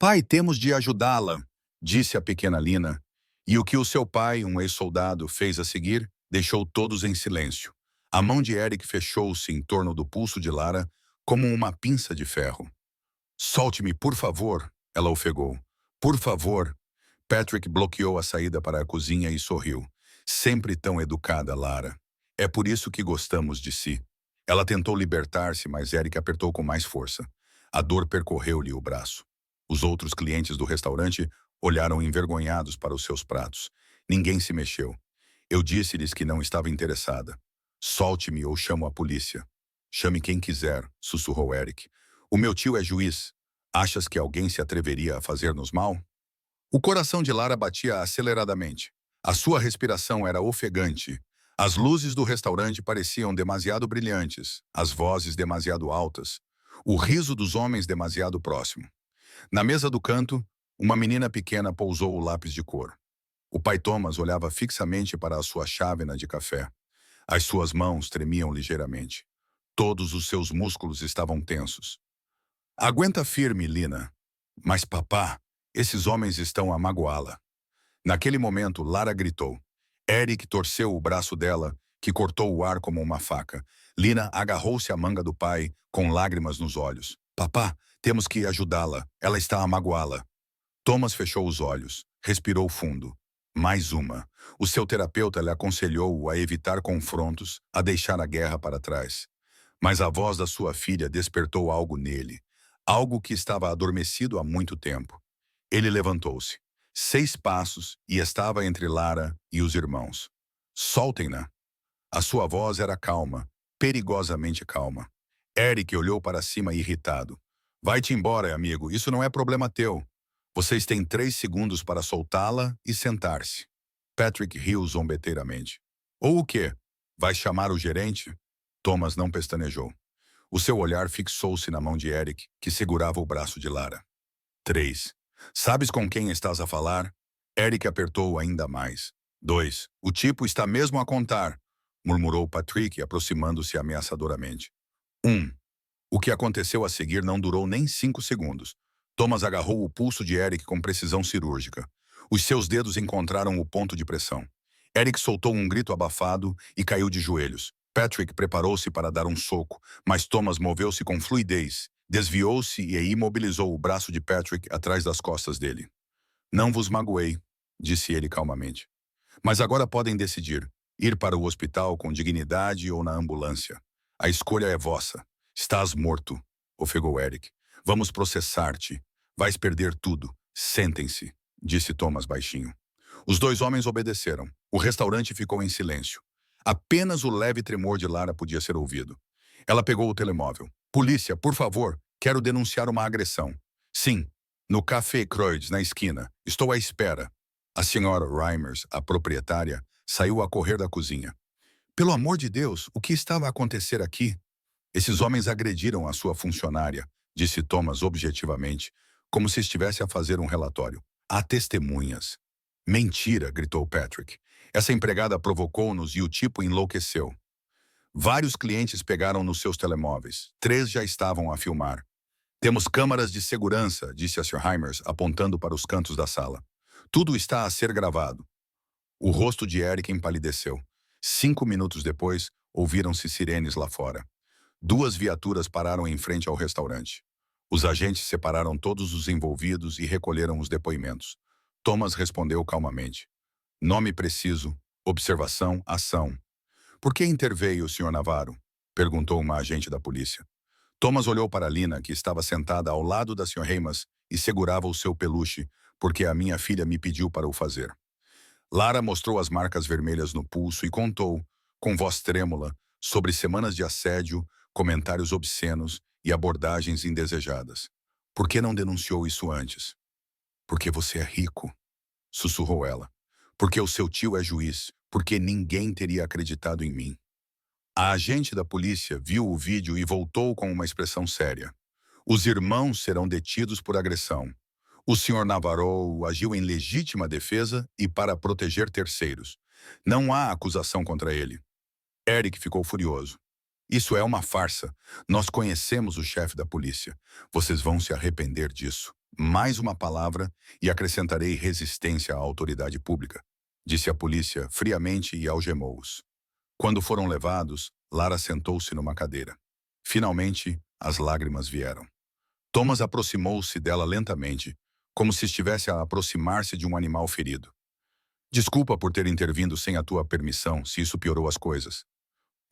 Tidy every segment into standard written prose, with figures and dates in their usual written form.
Pai, temos de ajudá-la, disse a pequena Lina. E o que o seu pai, um ex-soldado, fez a seguir, deixou todos em silêncio. A mão de Eric fechou-se em torno do pulso de Lara, como uma pinça de ferro. Solte-me, por favor, ela ofegou. Por favor. Patrick bloqueou a saída para a cozinha e sorriu. Sempre tão educada, Lara. É por isso que gostamos de si. Ela tentou libertar-se, mas Eric apertou com mais força. A dor percorreu-lhe o braço. Os outros clientes do restaurante olharam envergonhados para os seus pratos. Ninguém se mexeu. Eu disse-lhes que não estava interessada. Solte-me ou chamo a polícia. Chame quem quiser, sussurrou Eric. O meu tio é juiz. Achas que alguém se atreveria a fazer-nos mal? O coração de Lara batia aceleradamente. A sua respiração era ofegante. As luzes do restaurante pareciam demasiado brilhantes, as vozes demasiado altas, o riso dos homens demasiado próximo. Na mesa do canto, uma menina pequena pousou o lápis de cor. O pai Thomas olhava fixamente para a sua chávena de café. As suas mãos tremiam ligeiramente. Todos os seus músculos estavam tensos. Aguenta firme, Lina. Mas, papá, esses homens estão a magoá-la. Naquele momento, Lara gritou. Eric torceu o braço dela, que cortou o ar como uma faca. Lina agarrou-se à manga do pai, com lágrimas nos olhos. Papá, temos que ajudá-la. Ela está a magoá-la. Thomas fechou os olhos. Respirou fundo. Mais uma. O seu terapeuta lhe aconselhou-o a evitar confrontos, a deixar a guerra para trás. Mas a voz da sua filha despertou algo nele. Algo que estava adormecido há muito tempo. Ele levantou-se. 6 passos e estava entre Lara e os irmãos. Soltem-na. A sua voz era calma, perigosamente calma. Eric olhou para cima irritado. Vai-te embora, amigo, isso não é problema teu. Vocês têm 3 segundos para soltá-la e sentar-se. Patrick riu zombeteiramente. Ou o quê? Vai chamar o gerente? Thomas não pestanejou. O seu olhar fixou-se na mão de Eric, que segurava o braço de Lara. 3. Sabes com quem estás a falar? Eric apertou ainda mais. 2. O tipo está mesmo a contar, murmurou Patrick, aproximando-se ameaçadoramente. 1. O que aconteceu a seguir não durou nem 5 segundos. Thomas agarrou o pulso de Eric com precisão cirúrgica. Os seus dedos encontraram o ponto de pressão. Eric soltou um grito abafado e caiu de joelhos. Patrick preparou-se para dar um soco, mas Thomas moveu-se com fluidez, desviou-se e imobilizou o braço de Patrick atrás das costas dele. Não vos magoei, disse ele calmamente. Mas agora podem decidir, ir para o hospital com dignidade ou na ambulância. A escolha é vossa. Estás morto, ofegou Eric. Vamos processar-te. Vais perder tudo. Sentem-se, disse Thomas baixinho. Os 2 homens obedeceram. O restaurante ficou em silêncio. Apenas o leve tremor de Lara podia ser ouvido. Ela pegou o telemóvel. Polícia, por favor, quero denunciar uma agressão. Sim, no Café Croix, na esquina. Estou à espera. A senhora Reimers, a proprietária, saiu a correr da cozinha. Pelo amor de Deus, o que estava a acontecer aqui? Esses homens agrediram a sua funcionária, disse Thomas objetivamente, como se estivesse a fazer um relatório. Há testemunhas. Mentira, gritou Patrick. Essa empregada provocou-nos e o tipo enlouqueceu. Vários clientes pegaram nos seus telemóveis. 3 já estavam a filmar. Temos câmaras de segurança, disse a Sr. Reimers, apontando para os cantos da sala. Tudo está a ser gravado. O rosto de Eric empalideceu. 5 minutos depois, ouviram-se sirenes lá fora. 2 viaturas pararam em frente ao restaurante. Os agentes separaram todos os envolvidos e recolheram os depoimentos. Thomas respondeu calmamente. Nome preciso, observação, ação. Por que interveio o Sr. Navarro? Perguntou uma agente da polícia. Thomas olhou para Lina, que estava sentada ao lado da Sr. Reimers e segurava o seu peluche, porque a minha filha me pediu para o fazer. Lara mostrou as marcas vermelhas no pulso e contou, com voz trêmula, sobre semanas de assédio, comentários obscenos e abordagens indesejadas. Por que não denunciou isso antes? Porque você é rico, sussurrou ela. Porque o seu tio é juiz, porque ninguém teria acreditado em mim. A agente da polícia viu o vídeo e voltou com uma expressão séria. Os irmãos serão detidos por agressão. O Sr. Navarro agiu em legítima defesa e para proteger terceiros. Não há acusação contra ele. Eric ficou furioso. Isso é uma farsa. Nós conhecemos o chefe da polícia. Vocês vão se arrepender disso. Mais uma palavra e acrescentarei resistência à autoridade pública, disse a polícia friamente e algemou-os. Quando foram levados, Lara sentou-se numa cadeira. Finalmente, as lágrimas vieram. Thomas aproximou-se dela lentamente, como se estivesse a aproximar-se de um animal ferido. Desculpa por ter intervindo sem a tua permissão, se isso piorou as coisas.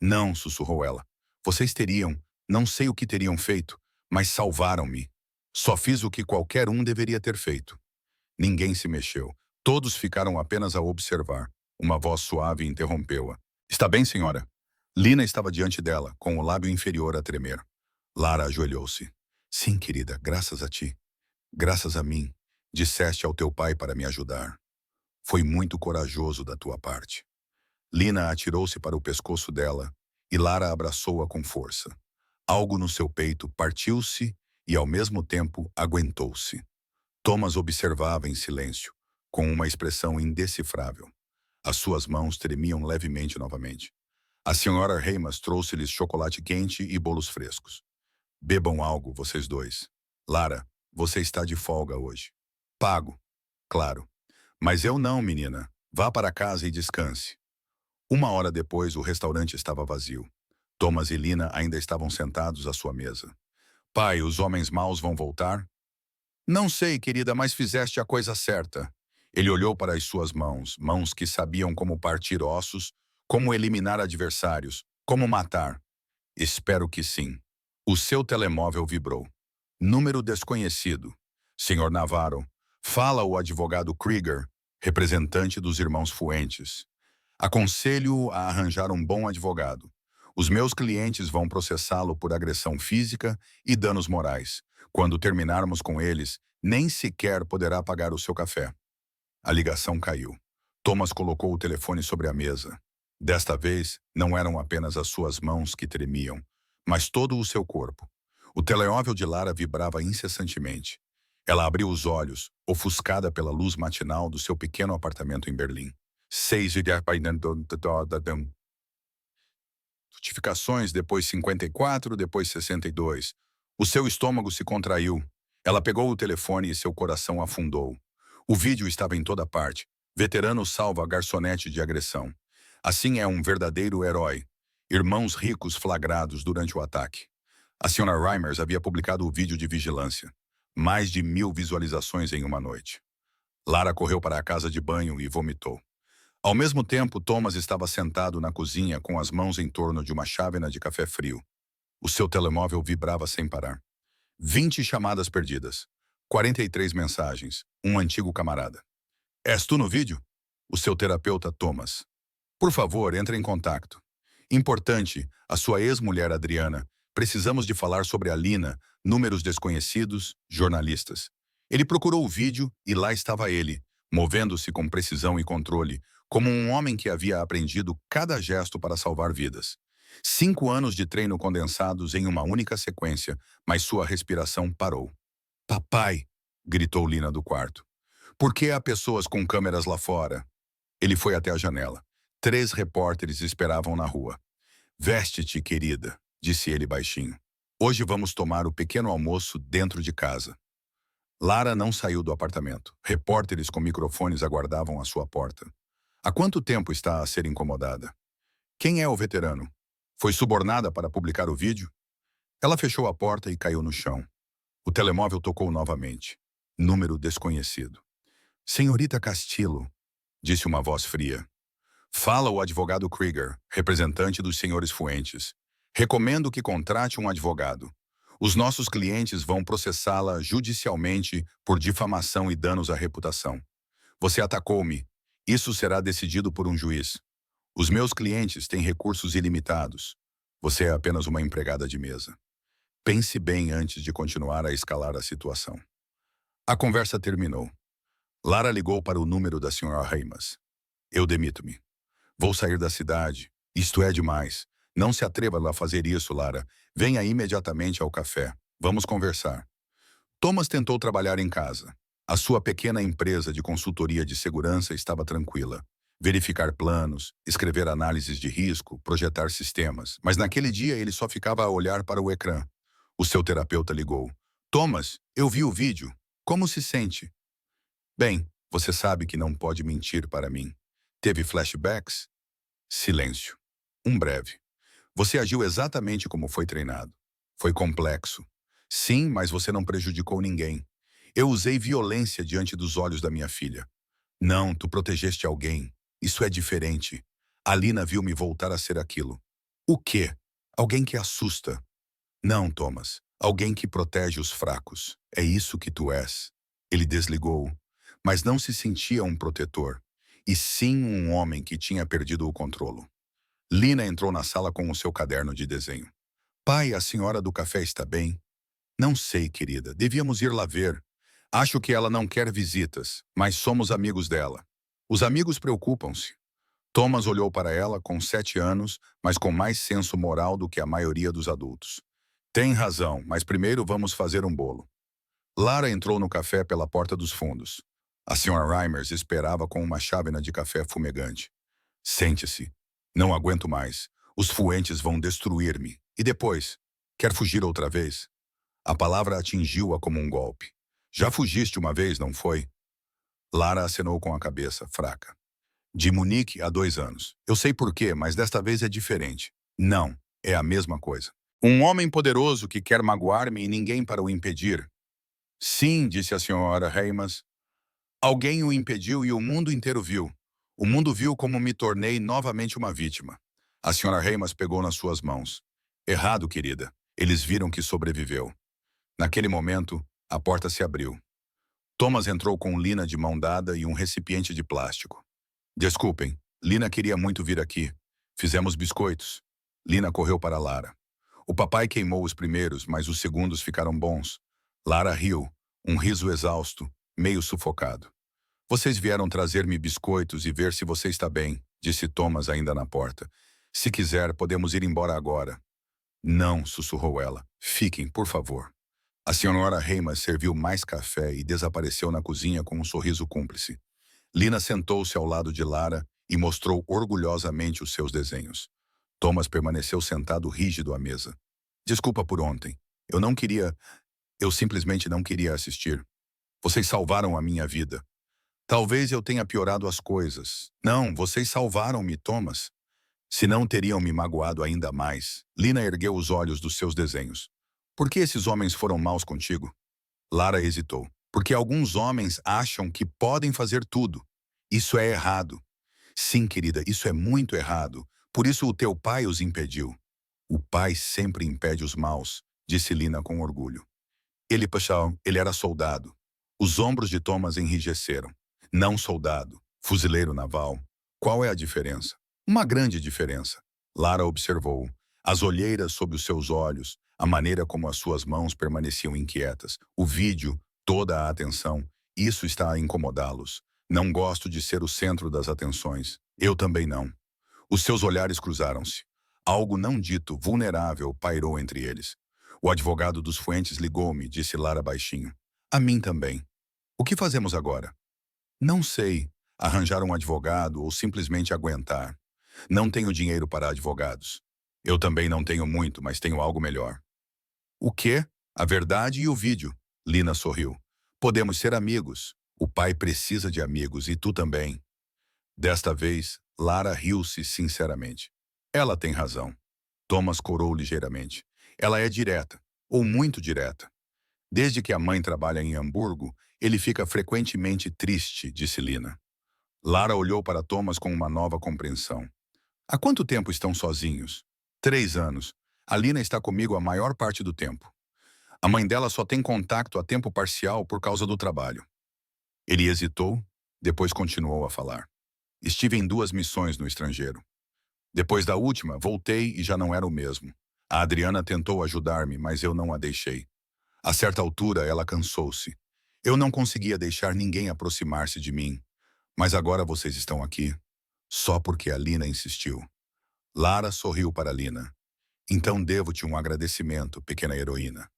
Não, sussurrou ela. Vocês teriam, não sei o que teriam feito, mas salvaram-me. Só fiz o que qualquer um deveria ter feito. Ninguém se mexeu. Todos ficaram apenas a observar. Uma voz suave interrompeu-a. Está bem, senhora? Lina estava diante dela, com o lábio inferior a tremer. Lara ajoelhou-se. Sim, querida, graças a ti. Graças a mim. Disseste ao teu pai para me ajudar. Foi muito corajoso da tua parte. Lina atirou-se para o pescoço dela e Lara abraçou-a com força. Algo no seu peito partiu-se e, ao mesmo tempo, aguentou-se. Thomas observava em silêncio, com uma expressão indecifrável. As suas mãos tremiam levemente novamente. A senhora Heimas trouxe-lhes chocolate quente e bolos frescos. Bebam algo, vocês dois. Lara, você está de folga hoje. Pago, claro. Mas eu não, menina. Vá para casa e descanse. Uma hora depois, o restaurante estava vazio. Thomas e Lina ainda estavam sentados à sua mesa. Pai, os homens maus vão voltar? Não sei, querida, mas fizeste a coisa certa. Ele olhou para as suas mãos, mãos que sabiam como partir ossos, como eliminar adversários, como matar. Espero que sim. O seu telemóvel vibrou. Número desconhecido. Senhor Navarro, fala o advogado Krieger, representante dos irmãos Fuentes. Aconselho-o a arranjar um bom advogado. Os meus clientes vão processá-lo por agressão física e danos morais. Quando terminarmos com eles, nem sequer poderá pagar o seu café. A ligação caiu. Thomas colocou o telefone sobre a mesa. Desta vez, não eram apenas as suas mãos que tremiam, mas todo o seu corpo. O telemóvel de Lara vibrava incessantemente. Ela abriu os olhos, ofuscada pela luz matinal do seu pequeno apartamento em Berlim. 6 de notificações, depois 54, depois 62. O seu estômago se contraiu. Ela pegou o telefone e seu coração afundou. O vídeo estava em toda parte. Veterano salva a garçonete de agressão. Assim é um verdadeiro herói. Irmãos ricos flagrados durante o ataque. A senhora Reimers havia publicado o vídeo de vigilância. Mais de 1000 visualizações em uma noite. Lara correu para a casa de banho e vomitou. Ao mesmo tempo, Thomas estava sentado na cozinha com as mãos em torno de uma chávena de café frio. O seu telemóvel vibrava sem parar. 20 chamadas perdidas. 43 mensagens. Um antigo camarada. És tu no vídeo? O seu terapeuta Thomas. Por favor, entre em contato. Importante, a sua ex-mulher Adriana. Precisamos de falar sobre a Lina, números desconhecidos, jornalistas. Ele procurou o vídeo e lá estava ele, movendo-se com precisão e controle, como um homem que havia aprendido cada gesto para salvar vidas. 5 anos de treino condensados em uma única sequência, mas sua respiração parou. Papai, gritou Lina do quarto. Por que há pessoas com câmeras lá fora? Ele foi até a janela. 3 repórteres esperavam na rua. Veste-te, querida, disse ele baixinho. Hoje vamos tomar o pequeno almoço dentro de casa. Lara não saiu do apartamento. Repórteres com microfones aguardavam à sua porta. Há quanto tempo está a ser incomodada? Quem é o veterano? Foi subornada para publicar o vídeo? Ela fechou a porta e caiu no chão. O telemóvel tocou novamente. Número desconhecido. Senhorita Castillo, disse uma voz fria. Fala o advogado Krieger, representante dos senhores Fuentes. Recomendo que contrate um advogado. Os nossos clientes vão processá-la judicialmente por difamação e danos à reputação. Você atacou-me. Isso será decidido por um juiz. Os meus clientes têm recursos ilimitados. Você é apenas uma empregada de mesa. Pense bem antes de continuar a escalar a situação. A conversa terminou. Lara ligou para o número da senhora Heimas. Eu demito-me. Vou sair da cidade. Isto é demais. Não se atreva a fazer isso, Lara. Venha imediatamente ao café. Vamos conversar. Thomas tentou trabalhar em casa. A sua pequena empresa de consultoria de segurança estava tranquila. Verificar planos, escrever análises de risco, projetar sistemas. Mas naquele dia ele só ficava a olhar para o ecrã. O seu terapeuta ligou. Thomas, eu vi o vídeo. Como se sente? Bem, você sabe que não pode mentir para mim. Teve flashbacks? Silêncio. Um breve. Você agiu exatamente como foi treinado. Foi complexo. Sim, mas você não prejudicou ninguém. Eu usei violência diante dos olhos da minha filha. Não, tu protegeste alguém. Isso é diferente. A Lina viu-me voltar a ser aquilo. O quê? Alguém que assusta. Não, Thomas. Alguém que protege os fracos. É isso que tu és. Ele desligou, mas não se sentia um protetor, e sim um homem que tinha perdido o controle. Lina entrou na sala com o seu caderno de desenho. Pai, a senhora do café está bem? Não sei, querida. Devíamos ir lá ver. Acho que ela não quer visitas, mas somos amigos dela. Os amigos preocupam-se. Thomas olhou para ela com 7 anos, mas com mais senso moral do que a maioria dos adultos. Tem razão, mas primeiro vamos fazer um bolo. Lara entrou no café pela porta dos fundos. A senhora Reimers esperava com uma chávena de café fumegante. Sente-se. Não aguento mais. Os fluentes vão destruir-me. E depois? Quer fugir outra vez? A palavra atingiu-a como um golpe. Já fugiste uma vez, não foi? Lara acenou com a cabeça, fraca. De Munique há 2 anos. Eu sei por quê, mas desta vez é diferente. Não, é a mesma coisa. Um homem poderoso que quer magoar-me e ninguém para o impedir. Sim, disse a senhora Reimers. Alguém o impediu e o mundo inteiro viu. O mundo viu como me tornei novamente uma vítima. A senhora Reimers pegou nas suas mãos. Errado, querida. Eles viram que sobreviveu. Naquele momento, a porta se abriu. Thomas entrou com Lina de mão dada e um recipiente de plástico. Desculpem, Lina queria muito vir aqui. Fizemos biscoitos. Lina correu para Lara. O papai queimou os primeiros, mas os segundos ficaram bons. Lara riu, um riso exausto, meio sufocado. Vocês vieram trazer-me biscoitos e ver se você está bem, disse Thomas ainda na porta. Se quiser, podemos ir embora agora. Não, sussurrou ela. Fiquem, por favor. A senhora Reimers serviu mais café e desapareceu na cozinha com um sorriso cúmplice. Lina sentou-se ao lado de Lara e mostrou orgulhosamente os seus desenhos. Thomas permaneceu sentado rígido à mesa. Desculpa por ontem. Eu simplesmente não queria assistir. Vocês salvaram a minha vida. Talvez eu tenha piorado as coisas. Não, vocês salvaram-me, Thomas. Se não teriam me magoado ainda mais. Lina ergueu os olhos dos seus desenhos. Por que esses homens foram maus contigo? Lara hesitou. Porque alguns homens acham que podem fazer tudo. Isso é errado. Sim, querida, isso é muito errado. Por isso o teu pai os impediu. O pai sempre impede os maus, disse Lina com orgulho. Ele era soldado. Os ombros de Thomas enrijeceram. Não soldado, fuzileiro naval. Qual é a diferença? Uma grande diferença. Lara observou. As olheiras sob os seus olhos, a maneira como as suas mãos permaneciam inquietas, o vídeo, toda a atenção. Isso está a incomodá-los. Não gosto de ser o centro das atenções. Eu também não. Os seus olhares cruzaram-se. Algo não dito, vulnerável, pairou entre eles. O advogado dos Fuentes ligou-me, disse Lara baixinho. A mim também. O que fazemos agora? Não sei. Arranjar um advogado ou simplesmente aguentar. Não tenho dinheiro para advogados. Eu também não tenho muito, mas tenho algo melhor. O quê? A verdade e o vídeo. Lina sorriu. Podemos ser amigos. O pai precisa de amigos e tu também. Desta vez, Lara riu-se sinceramente. Ela tem razão. Thomas corou ligeiramente. Ela é direta, ou muito direta. Desde que a mãe trabalha em Hamburgo, ele fica frequentemente triste, disse Lina. Lara olhou para Thomas com uma nova compreensão. Há quanto tempo estão sozinhos? 3 anos. A Lina está comigo a maior parte do tempo. A mãe dela só tem contato a tempo parcial por causa do trabalho. Ele hesitou, depois continuou a falar. Estive em 2 missões no estrangeiro. Depois da última, voltei e já não era o mesmo. A Adriana tentou ajudar-me, mas eu não a deixei. A certa altura, ela cansou-se. Eu não conseguia deixar ninguém aproximar-se de mim. Mas agora vocês estão aqui. Só porque a Lina insistiu. Lara sorriu para Lina. Então devo-te um agradecimento, pequena heroína.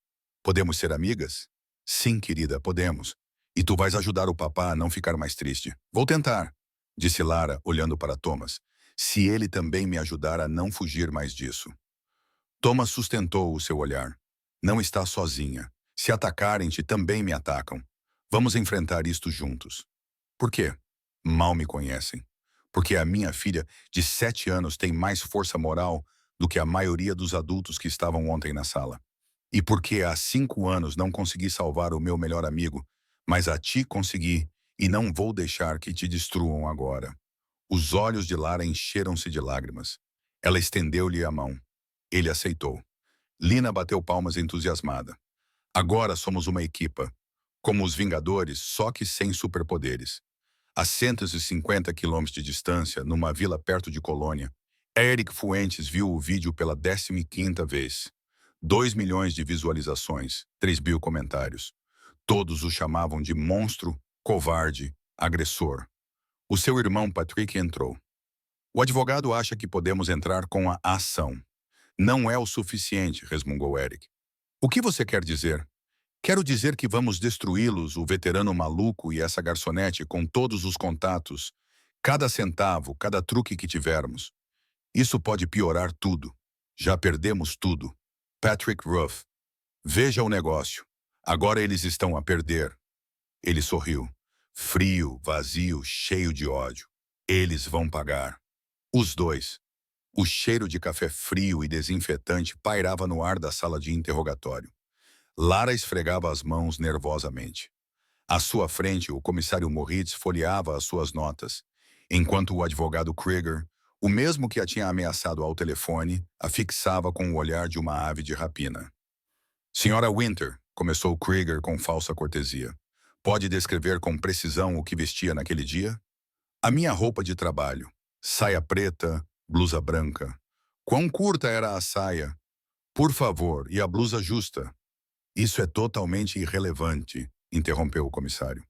Podemos ser amigas? Sim, querida, podemos. E tu vais ajudar o papá a não ficar mais triste. Vou tentar, disse Lara, olhando para Thomas. Se ele também me ajudar a não fugir mais disso. Thomas sustentou o seu olhar. Não estás sozinha. Se atacarem-te, também me atacam. Vamos enfrentar isto juntos. Por quê? Mal me conhecem. Porque a minha filha de 7 anos tem mais força moral do que a maioria dos adultos que estavam ontem na sala. E porque há 5 anos não consegui salvar o meu melhor amigo, mas a ti consegui e não vou deixar que te destruam agora. Os olhos de Lara encheram-se de lágrimas. Ela estendeu-lhe a mão. Ele aceitou. Lina bateu palmas entusiasmada. Agora somos uma equipa, como os Vingadores, só que sem superpoderes. A 150 quilômetros de distância, numa vila perto de Colônia, Eric Fuentes viu o vídeo pela 15ª vez. 2 milhões de visualizações, 3 mil comentários. Todos o chamavam de monstro, covarde, agressor. O seu irmão Patrick entrou. O advogado acha que podemos entrar com a ação. Não é o suficiente, resmungou Eric. O que você quer dizer? Quero dizer que vamos destruí-los, o veterano maluco e essa garçonete com todos os contatos, cada centavo, cada truque que tivermos. Isso pode piorar tudo. Já perdemos tudo. Patrick Ruff. Veja o negócio. Agora eles estão a perder. Ele sorriu. Frio, vazio, cheio de ódio. Eles vão pagar. Os dois. O cheiro de café frio e desinfetante pairava no ar da sala de interrogatório. Lara esfregava as mãos nervosamente. À sua frente, o comissário Moritz folheava as suas notas, enquanto o advogado Krieger, o mesmo que a tinha ameaçado ao telefone, a fixava com o olhar de uma ave de rapina. Senhora Winter, começou Krieger com falsa cortesia, pode descrever com precisão o que vestia naquele dia? A minha roupa de trabalho, saia preta, blusa branca. Quão curta era a saia? Por favor, e a blusa justa? Isso é totalmente irrelevante, interrompeu o comissário.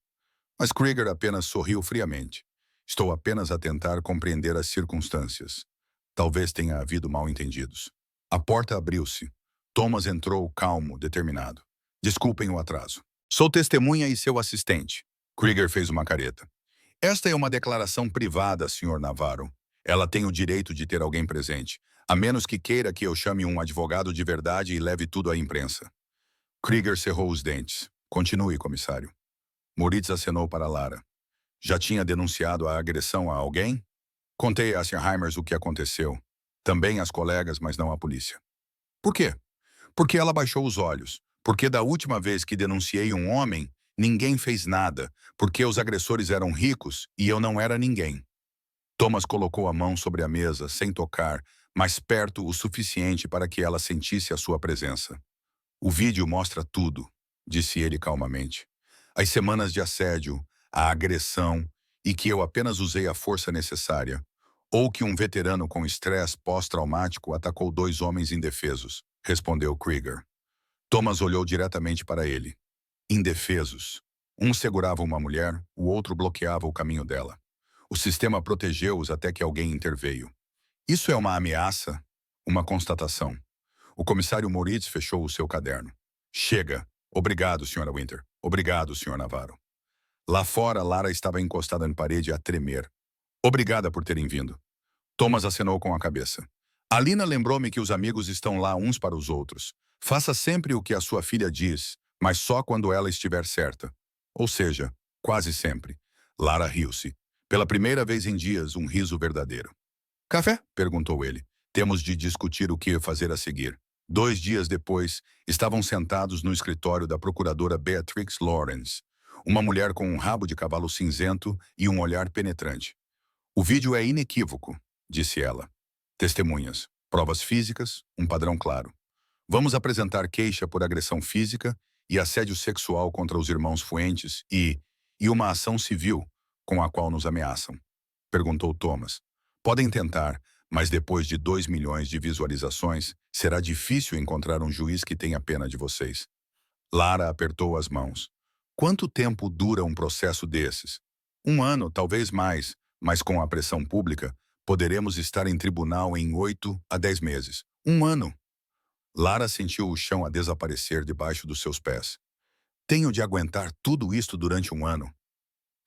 Mas Krieger apenas sorriu friamente. Estou apenas a tentar compreender as circunstâncias. Talvez tenha havido mal-entendidos. A porta abriu-se. Thomas entrou calmo, determinado. Desculpem o atraso. Sou testemunha e seu assistente. Krieger fez uma careta. Esta é uma declaração privada, Sr. Navarro. Ela tem o direito de ter alguém presente, a menos que queira que eu chame um advogado de verdade e leve tudo à imprensa. Krieger cerrou os dentes. Continue, comissário. Moritz acenou para Lara. Já tinha denunciado a agressão a alguém? Contei a Sr. Heimers o que aconteceu. Também às colegas, mas não à polícia. Por quê? Porque ela baixou os olhos. Porque da última vez que denunciei um homem, ninguém fez nada. Porque os agressores eram ricos e eu não era ninguém. Thomas colocou a mão sobre a mesa, sem tocar, mas perto o suficiente para que ela sentisse a sua presença. O vídeo mostra tudo, disse ele calmamente. As semanas de assédio, a agressão e que eu apenas usei a força necessária. Ou que um veterano com estresse pós-traumático atacou 2 homens indefesos, respondeu Krieger. Thomas olhou diretamente para ele. Indefesos. Um segurava uma mulher, o outro bloqueava o caminho dela. O sistema protegeu-os até que alguém interveio. Isso é uma ameaça? Uma constatação. O comissário Moritz fechou o seu caderno. Chega. Obrigado, Sra. Winter. Obrigado, Sr. Navarro. Lá fora, Lara estava encostada na parede a tremer. Obrigada por terem vindo. Thomas acenou com a cabeça. Alina lembrou-me que os amigos estão lá uns para os outros. Faça sempre o que a sua filha diz, mas só quando ela estiver certa. Ou seja, quase sempre. Lara riu-se. Pela primeira vez em dias, um riso verdadeiro. Café? Perguntou ele. Temos de discutir o que fazer a seguir. 2 dias depois, estavam sentados no escritório da procuradora Beatrix Lawrence, uma mulher com um rabo de cavalo cinzento e um olhar penetrante. O vídeo é inequívoco, disse ela. Testemunhas, provas físicas, um padrão claro. Vamos apresentar queixa por agressão física e assédio sexual contra os irmãos Fuentes e uma ação civil com a qual nos ameaçam. Perguntou Thomas. Podem tentar, mas depois de 2 milhões de visualizações, será difícil encontrar um juiz que tenha pena de vocês. Lara apertou as mãos. Quanto tempo dura um processo desses? 1 ano, talvez mais, mas com a pressão pública, poderemos estar em tribunal em 8 a 10 meses. 1 ano. Lara sentiu o chão a desaparecer debaixo dos seus pés. Tenho de aguentar tudo isto durante 1 ano?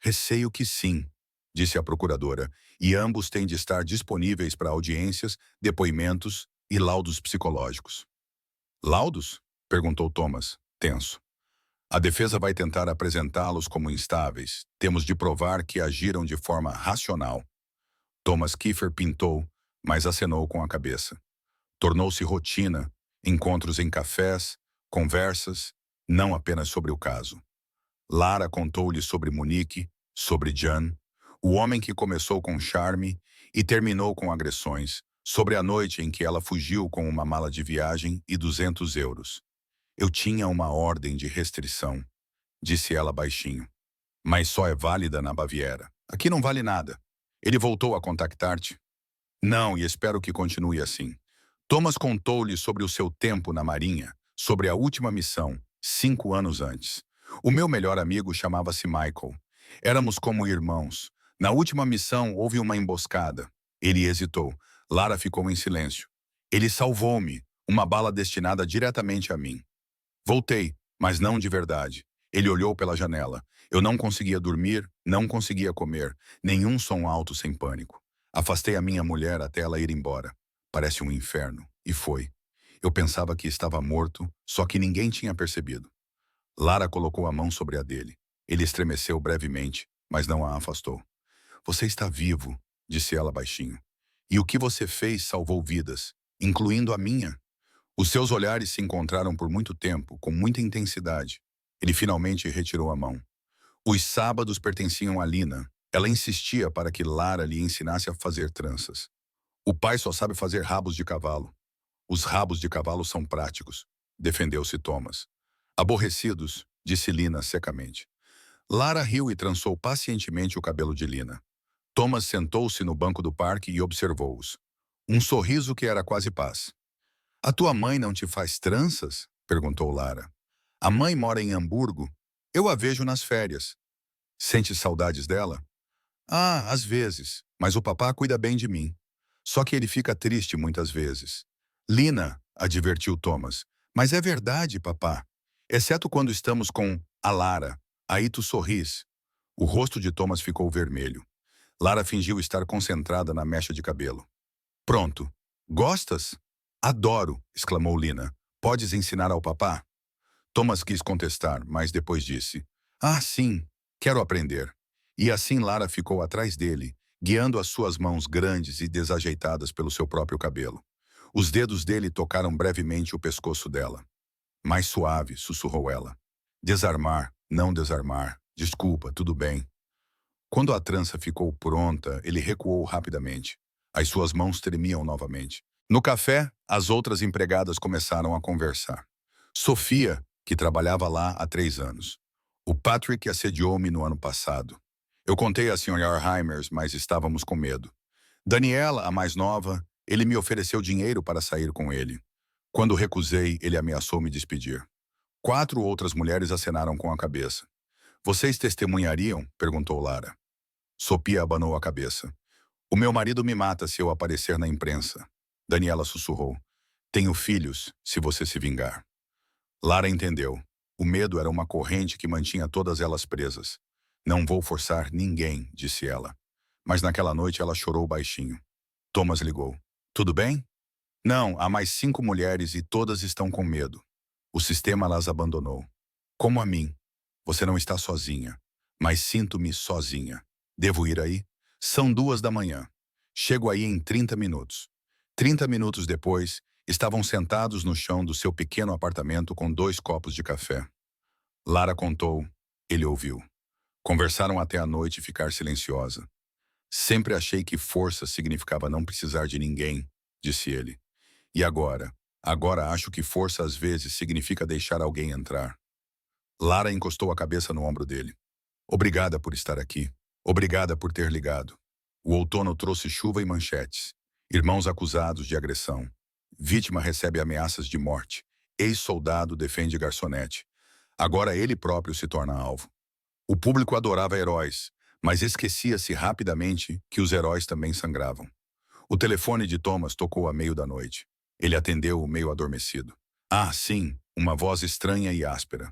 Receio que sim, disse a procuradora, e ambos têm de estar disponíveis para audiências, depoimentos e laudos psicológicos. Laudos? Perguntou Thomas, tenso. A defesa vai tentar apresentá-los como instáveis. Temos de provar que agiram de forma racional. Thomas Kiefer pintou, mas acenou com a cabeça. Tornou-se rotina, encontros em cafés, conversas, não apenas sobre o caso. Lara contou-lhe sobre Monique, sobre Jan, o homem que começou com charme e terminou com agressões, sobre a noite em que ela fugiu com uma mala de viagem e 200 euros. Eu tinha uma ordem de restrição, disse ela baixinho. Mas só é válida na Baviera. Aqui não vale nada. Ele voltou a contactar-te? Não, e espero que continue assim. Thomas contou-lhe sobre o seu tempo na Marinha, sobre a última missão, 5 anos antes. O meu melhor amigo chamava-se Michael. Éramos como irmãos. Na última missão houve uma emboscada. Ele hesitou. Lara ficou em silêncio. Ele salvou-me, uma bala destinada diretamente a mim. Voltei, mas não de verdade. Ele olhou pela janela. Eu não conseguia dormir, não conseguia comer, nenhum som alto sem pânico. Afastei a minha mulher até ela ir embora. Parece um inferno. E foi. Eu pensava que estava morto, só que ninguém tinha percebido. Lara colocou a mão sobre a dele. Ele estremeceu brevemente, mas não a afastou. Você está vivo, disse ela baixinho. E o que você fez salvou vidas, incluindo a minha. Os seus olhares se encontraram por muito tempo, com muita intensidade. Ele finalmente retirou a mão. Os sábados pertenciam a Lina. Ela insistia para que Lara lhe ensinasse a fazer tranças. O pai só sabe fazer rabos de cavalo. Os rabos de cavalo são práticos, defendeu-se Thomas. Aborrecidos, disse Lina secamente. Lara riu e trançou pacientemente o cabelo de Lina. Thomas sentou-se no banco do parque e observou-os. Um sorriso que era quase paz. A tua mãe não te faz tranças? Perguntou Lara. A mãe mora em Hamburgo. Eu a vejo nas férias. Sente saudades dela? Ah, às vezes, mas o papá cuida bem de mim. Só que ele fica triste muitas vezes. Lina, advertiu Thomas, mas é verdade, papá. Exceto quando estamos com a Lara. Aí tu sorris. O rosto de Thomas ficou vermelho. Lara fingiu estar concentrada na mecha de cabelo. Pronto. Gostas? Adoro, exclamou Lina. Podes ensinar ao papá? Thomas quis contestar, mas depois disse. Ah, sim, quero aprender. E assim Lara ficou atrás dele, guiando as suas mãos grandes e desajeitadas pelo seu próprio cabelo. Os dedos dele tocaram brevemente o pescoço dela. Mais suave, sussurrou ela. Desarmar, não desarmar. Desculpa, tudo bem. Quando a trança ficou pronta, ele recuou rapidamente. As suas mãos tremiam novamente. No café, as outras empregadas começaram a conversar. Sofia, que trabalhava lá há 3 anos. O Patrick assediou-me no ano passado. Eu contei a Sr. Arheimers, mas estávamos com medo. Daniela, a mais nova, ele me ofereceu dinheiro para sair com ele. Quando recusei, ele ameaçou me despedir. 4 outras mulheres acenaram com a cabeça. Vocês testemunhariam? Perguntou Lara. Sophia abanou a cabeça. O meu marido me mata se eu aparecer na imprensa. Daniela sussurrou. Tenho filhos, se você se vingar. Lara entendeu. O medo era uma corrente que mantinha todas elas presas. Não vou forçar ninguém, disse ela. Mas naquela noite ela chorou baixinho. Thomas ligou. Tudo bem? Não, há mais 5 mulheres e todas estão com medo. O sistema las abandonou. Como a mim. Você não está sozinha. Mas sinto-me sozinha. Devo ir aí? São 2 da manhã. Chego aí em 30 minutos. 30 minutos depois, estavam sentados no chão do seu pequeno apartamento com 2 copos de café. Lara contou. Ele ouviu. Conversaram até a noite e ficar silenciosa. Sempre achei que força significava não precisar de ninguém, disse ele. E agora? Agora acho que força às vezes significa deixar alguém entrar. Lara encostou a cabeça no ombro dele. Obrigada por estar aqui. Obrigada por ter ligado. O outono trouxe chuva e manchetes. Irmãos acusados de agressão. Vítima recebe ameaças de morte. Ex-soldado defende garçonete. Agora ele próprio se torna alvo. O público adorava heróis, mas esquecia-se rapidamente que os heróis também sangravam. O telefone de Thomas tocou à meio da noite. Ele atendeu meio adormecido. Ah, sim, uma voz estranha e áspera.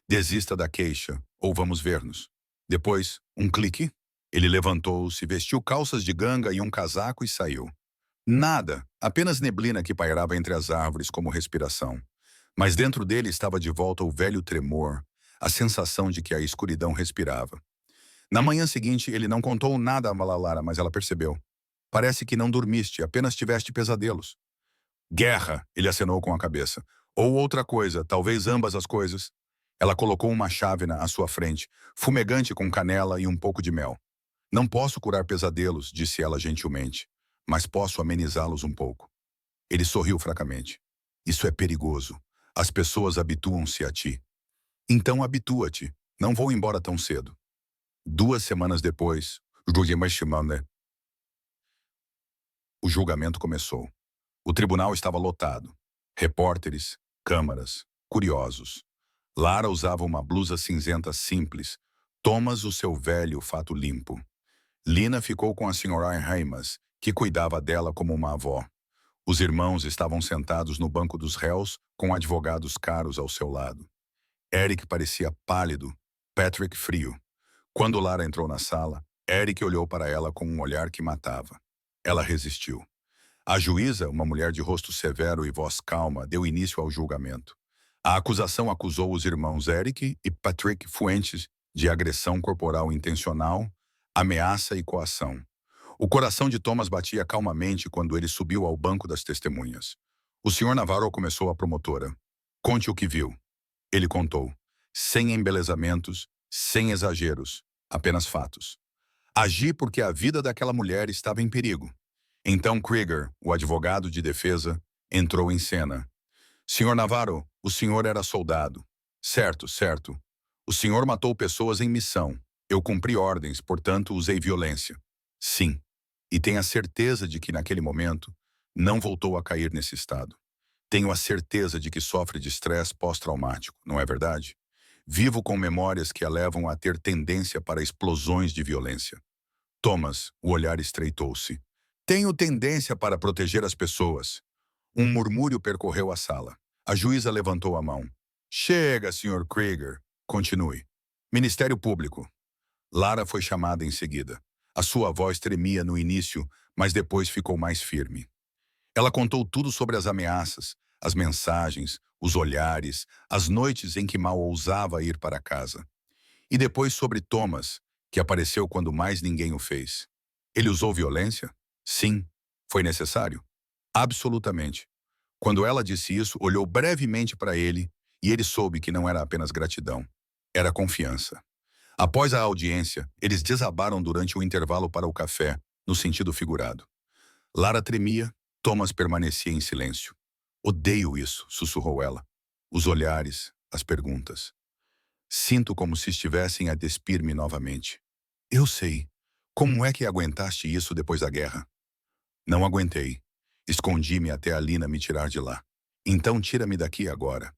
Desista da queixa, ou vamos ver-nos. Depois, um clique. Ele levantou-se, vestiu calças de ganga e um casaco e saiu. Nada, apenas neblina que pairava entre as árvores como respiração. Mas dentro dele estava de volta o velho tremor, a sensação de que a escuridão respirava. Na manhã seguinte, ele não contou nada a Lara, mas ela percebeu. Parece que não dormiste, apenas tiveste pesadelos. Guerra, ele acenou com a cabeça. Ou outra coisa, talvez ambas as coisas. Ela colocou uma chávena à sua frente, fumegante com canela e um pouco de mel. Não posso curar pesadelos, disse ela gentilmente, mas posso amenizá-los um pouco. Ele sorriu fracamente. Isso é perigoso. As pessoas habituam-se a ti. Então habitua-te. Não vou embora tão cedo. 2 semanas depois, o julgamento começou. O tribunal estava lotado. Repórteres, câmaras, curiosos. Lara usava uma blusa cinzenta simples. Thomas o seu velho fato limpo. Lina ficou com a senhora Heimas, que cuidava dela como uma avó. Os irmãos estavam sentados no banco dos réus, com advogados caros ao seu lado. Eric parecia pálido, Patrick frio. Quando Lara entrou na sala, Eric olhou para ela com um olhar que matava. Ela resistiu. A juíza, uma mulher de rosto severo e voz calma, deu início ao julgamento. A acusação acusou os irmãos Eric e Patrick Fuentes de agressão corporal intencional, ameaça e coação. O coração de Thomas batia calmamente quando ele subiu ao banco das testemunhas. O Sr. Navarro começou a promotora. Conte o que viu. Ele contou, sem embelezamentos, sem exageros, apenas fatos. Agi porque a vida daquela mulher estava em perigo. Então Krieger, o advogado de defesa, entrou em cena. Sr. Navarro, o senhor era soldado. Certo, certo. O senhor matou pessoas em missão. Eu cumpri ordens, portanto usei violência. Sim. E tenho a certeza de que naquele momento não voltou a cair nesse estado. Tenho a certeza de que sofre de estresse pós-traumático, não é verdade? Vivo com memórias que a levam a ter tendência para explosões de violência. Thomas, o olhar estreitou-se. Tenho tendência para proteger as pessoas. Um murmúrio percorreu a sala. A juíza levantou a mão. Chega, Sr. Krieger. Continue. Ministério Público. Lara foi chamada em seguida. A sua voz tremia no início, mas depois ficou mais firme. Ela contou tudo sobre as ameaças, as mensagens, os olhares, as noites em que mal ousava ir para casa. E depois sobre Thomas, que apareceu quando mais ninguém o fez. Ele usou violência? Sim. Foi necessário? Absolutamente. Quando ela disse isso, olhou brevemente para ele e ele soube que não era apenas gratidão. Era confiança. Após a audiência, eles desabaram durante o intervalo para o café, no sentido figurado. Lara tremia, Thomas permanecia em silêncio. Odeio isso, sussurrou ela. Os olhares, as perguntas. Sinto como se estivessem a despir-me novamente. Eu sei. Como é que aguentaste isso depois da guerra? Não aguentei. Escondi-me até a Lina me tirar de lá. Então tira-me daqui agora.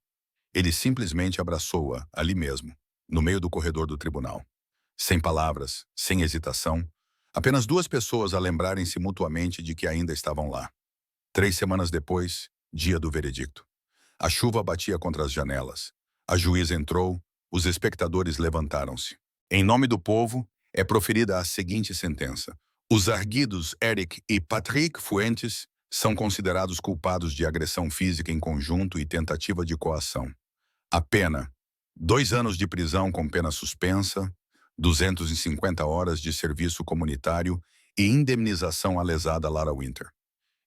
Ele simplesmente abraçou-a, ali mesmo, no meio do corredor do tribunal. Sem palavras, sem hesitação, apenas 2 pessoas a lembrarem-se mutuamente de que ainda estavam lá. 3 semanas depois, dia do veredicto. A chuva batia contra as janelas. A juíza entrou, os espectadores levantaram-se. Em nome do povo, é proferida a seguinte sentença. Os arguidos Eric e Patrick Fuentes são considerados culpados de agressão física em conjunto e tentativa de coação. A pena: 2 anos de prisão com pena suspensa, 250 horas de serviço comunitário e indemnização à lesada Lara Winter.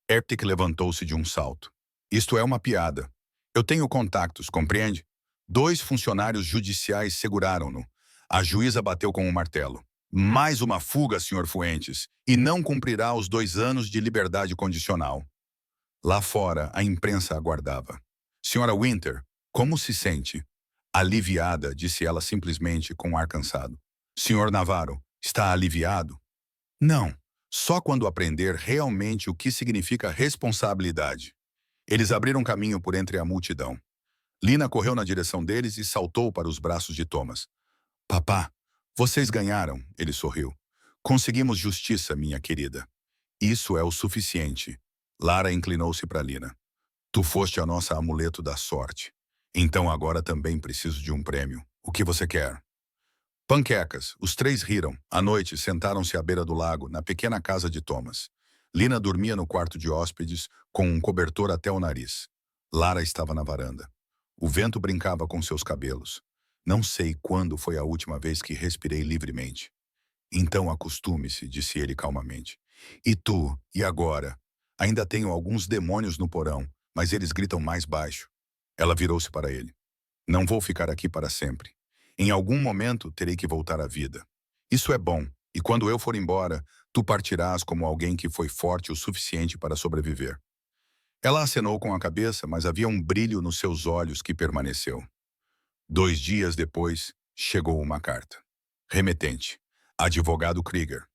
Eric levantou-se de um salto. Isto é uma piada. Eu tenho contactos, compreende? 2 funcionários judiciais seguraram-no. A juíza bateu com um martelo. Mais uma fuga, Sr. Fuentes, e não cumprirá os 2 anos de liberdade condicional. Lá fora, a imprensa aguardava. Senhora Winter, como se sente? Aliviada, disse ela simplesmente com um ar cansado. Senhor Navarro, está aliviado? Não, só quando aprender realmente o que significa responsabilidade. Eles abriram caminho por entre a multidão. Lina correu na direção deles e saltou para os braços de Thomas. Papá, vocês ganharam, ele sorriu. Conseguimos justiça, minha querida. Isso é o suficiente. Lara inclinou-se para Lina. Tu foste a nossa amuleto da sorte. Então agora também preciso de um prêmio. O que você quer? Panquecas. Os 3 riram. À noite, sentaram-se à beira do lago, na pequena casa de Thomas. Lina dormia no quarto de hóspedes, com um cobertor até o nariz. Lara estava na varanda. O vento brincava com seus cabelos. Não sei quando foi a última vez que respirei livremente. Então acostume-se, disse ele calmamente. E tu, e agora? Ainda tenho alguns demônios no porão, mas eles gritam mais baixo. Ela virou-se para ele. Não vou ficar aqui para sempre. Em algum momento terei que voltar à vida. Isso é bom, e quando eu for embora, tu partirás como alguém que foi forte o suficiente para sobreviver. Ela acenou com a cabeça, mas havia um brilho nos seus olhos que permaneceu. 2 dias depois, chegou uma carta. Remetente. Advogado Krieger.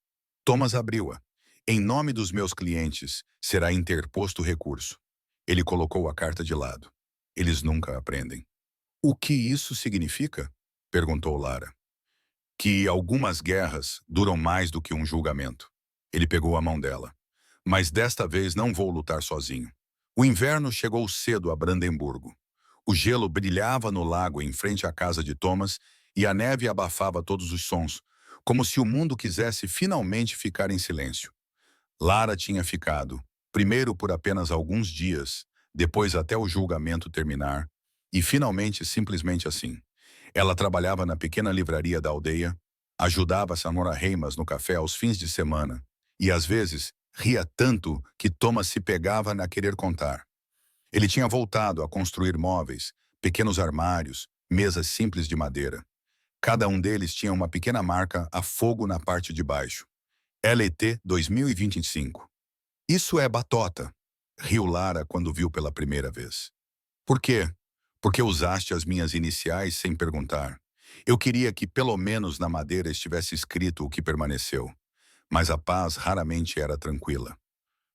Thomas abriu-a. Em nome dos meus clientes, será interposto recurso. Ele colocou a carta de lado. Eles nunca aprendem. O que isso significa? Perguntou Lara. Que algumas guerras duram mais do que um julgamento. Ele pegou a mão dela. Mas desta vez não vou lutar sozinho. O inverno chegou cedo a Brandemburgo. O gelo brilhava no lago em frente à casa de Thomas e a neve abafava todos os sons, como se o mundo quisesse finalmente ficar em silêncio. Lara tinha ficado, primeiro por apenas alguns dias, depois até o julgamento terminar, e finalmente simplesmente assim. Ela trabalhava na pequena livraria da aldeia, ajudava Samora Heimas no café aos fins de semana, e às vezes ria tanto que Thomas se pegava a querer contar. Ele tinha voltado a construir móveis, pequenos armários, mesas simples de madeira. Cada um deles tinha uma pequena marca a fogo na parte de baixo. LT 2025. Isso é batota, riu Lara quando viu pela primeira vez. Por quê? Porque usaste as minhas iniciais sem perguntar. Eu queria que pelo menos na madeira estivesse escrito o que permaneceu. Mas a paz raramente era tranquila.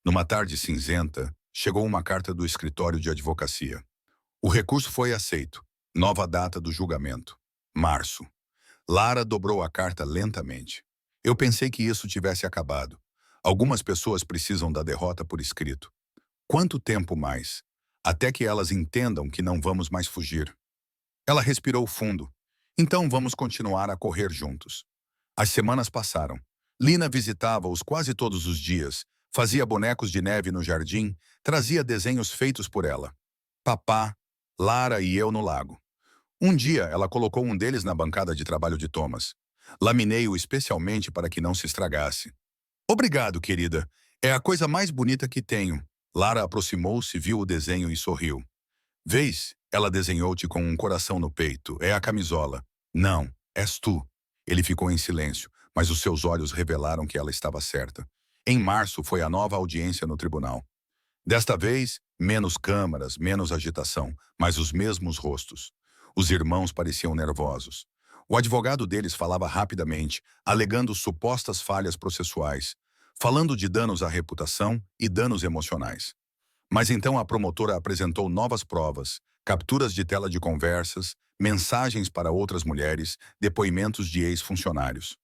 Numa tarde cinzenta, chegou uma carta do escritório de advocacia. O recurso foi aceito. Nova data do julgamento. Março. Lara dobrou a carta lentamente. Eu pensei que isso tivesse acabado. Algumas pessoas precisam da derrota por escrito. Quanto tempo mais? Até que elas entendam que não vamos mais fugir. Ela respirou fundo. Então vamos continuar a correr juntos. As semanas passaram. Lina visitava-os quase todos os dias, fazia bonecos de neve no jardim, trazia desenhos feitos por ela. Papá, Lara e eu no lago. Um dia, ela colocou um deles na bancada de trabalho de Thomas. Laminei-o especialmente para que não se estragasse. Obrigado, querida. É a coisa mais bonita que tenho. Lara aproximou-se, viu o desenho e sorriu. Vês? Ela desenhou-te com um coração no peito. É a camisola. Não, és tu. Ele ficou em silêncio, mas os seus olhos revelaram que ela estava certa. Em março foi a nova audiência no tribunal. Desta vez, menos câmaras, menos agitação, mas os mesmos rostos. Os irmãos pareciam nervosos. O advogado deles falava rapidamente, alegando supostas falhas processuais, falando de danos à reputação e danos emocionais. Mas então a promotora apresentou novas provas, capturas de tela de conversas, mensagens para outras mulheres, depoimentos de ex-funcionários.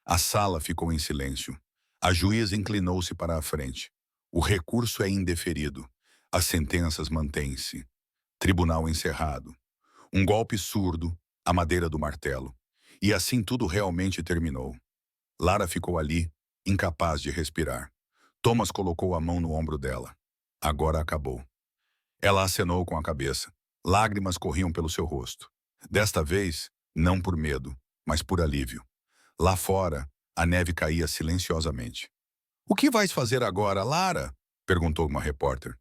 A sala ficou em silêncio. A juíza inclinou-se para a frente. O recurso é indeferido. As sentenças mantêm-se. Tribunal encerrado. Um golpe surdo, a madeira do martelo. E assim tudo realmente terminou. Lara ficou ali, incapaz de respirar. Thomas colocou a mão no ombro dela. Agora acabou. Ela acenou com a cabeça. Lágrimas corriam pelo seu rosto. Desta vez, não por medo, mas por alívio. Lá fora, a neve caía silenciosamente. "O que vais fazer agora, Lara?" perguntou uma repórter.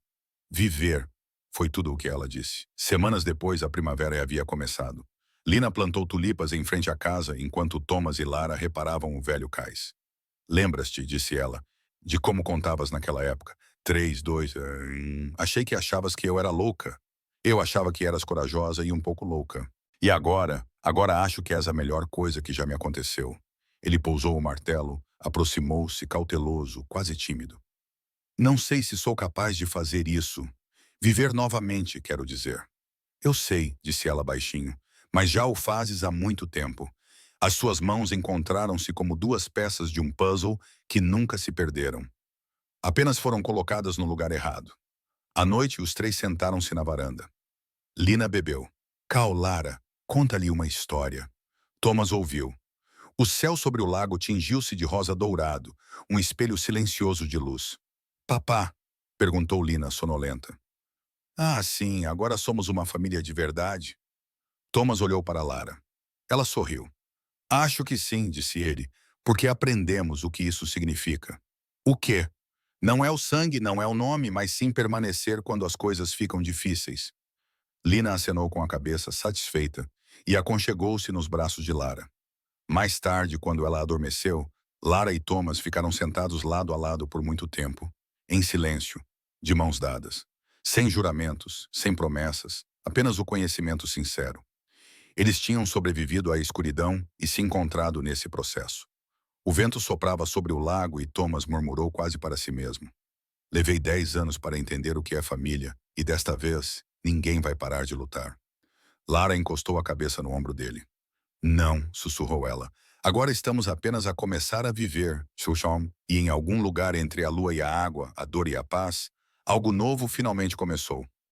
"Viver", foi tudo o que ela disse. Semanas depois, a primavera havia começado. Lina plantou tulipas em frente à casa enquanto Thomas e Lara reparavam o velho cais. "Lembras-te", disse ela, "de como contavas naquela época? 3, 2. Achei que achavas que eu era louca. Eu achava que eras corajosa e um pouco louca. E agora acho que és a melhor coisa que já me aconteceu." Ele pousou o martelo, aproximou-se cauteloso, quase tímido. "Não sei se sou capaz de fazer isso. Viver novamente, quero dizer." "Eu sei", disse ela baixinho, "mas já o fazes há muito tempo." As suas mãos encontraram-se como duas peças de um puzzle que nunca se perderam. Apenas foram colocadas no lugar errado. À noite, os três sentaram-se na varanda. Lina bebeu. "Cal, Lara, conta-lhe uma história." Thomas ouviu. O céu sobre o lago tingiu-se de rosa dourado, um espelho silencioso de luz. "Papá?" perguntou Lina, sonolenta. "Ah, sim, agora somos uma família de verdade." Thomas olhou para Lara. Ela sorriu. Acho que sim, disse ele, porque aprendemos o que isso significa. O quê? Não é o sangue, não é o nome, mas sim permanecer quando as coisas ficam difíceis. Lina acenou com a cabeça, satisfeita, e aconchegou-se nos braços de Lara. Mais tarde, quando ela adormeceu, Lara e Thomas ficaram sentados lado a lado por muito tempo, em silêncio, de mãos dadas. Sem juramentos, sem promessas, apenas o conhecimento sincero. Eles tinham sobrevivido à escuridão e se encontrado nesse processo. O vento soprava sobre o lago e Thomas murmurou quase para si mesmo. Levei 10 anos para entender o que é família, e desta vez, ninguém vai parar de lutar. Lara encostou a cabeça no ombro dele. Não, sussurrou ela. Agora estamos apenas a começar a viver, Xuxom, e em algum lugar entre a lua e a água, a dor e a paz, algo novo finalmente começou.